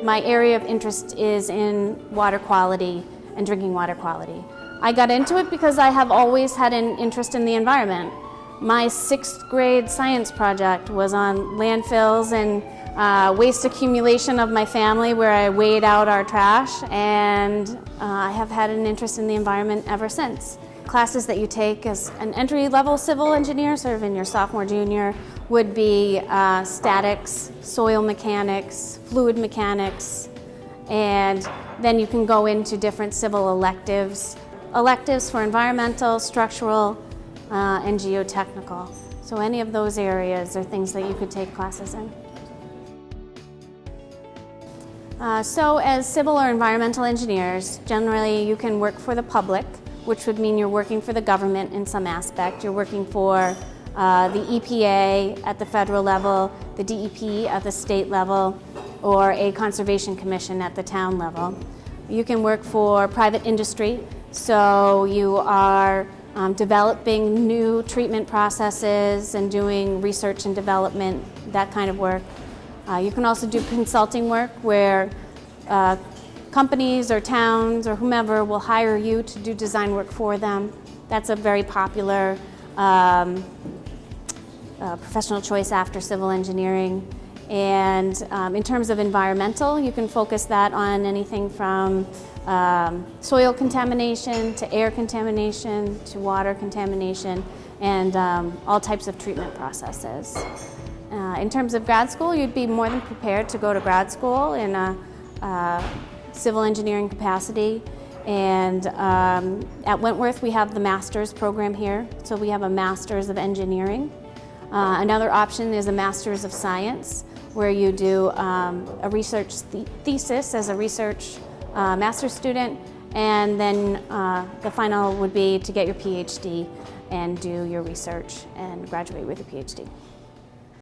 My area of interest is in water quality and drinking water quality. I got into it because I have always had an interest in the environment. My 6th grade science project was on landfills and waste accumulation of my family, where I weighed out our trash, and I have had an interest in the environment ever since. Classes that you take as an entry-level civil engineer, sort of in your sophomore, junior, would be statics, soil mechanics, fluid mechanics, and then you can go into different civil electives. Electives for environmental, structural, and geotechnical. So any of those areas are things that you could take classes in. So as civil or environmental engineers, generally you can work for the public, which would mean you're working for the government in some aspect. You're working for the EPA at the federal level, the DEP at the state level, or a conservation commission at the town level. You can work for private industry, so you are developing new treatment processes and doing research and development, that kind of work. You can also do consulting work where companies or towns or whomever will hire you to do design work for them. That's a very popular professional choice after civil engineering. And in terms of environmental, you can focus that on anything from soil contamination to air contamination to water contamination, and all types of treatment processes. In terms of grad school, you'd be more than prepared to go to grad school in a civil engineering capacity. And at Wentworth, we have the master's program here, so we have a master's of engineering. Another option is a master's of science, where you do a research thesis as a research master's student, and then the final would be to get your PhD and do your research and graduate with a PhD.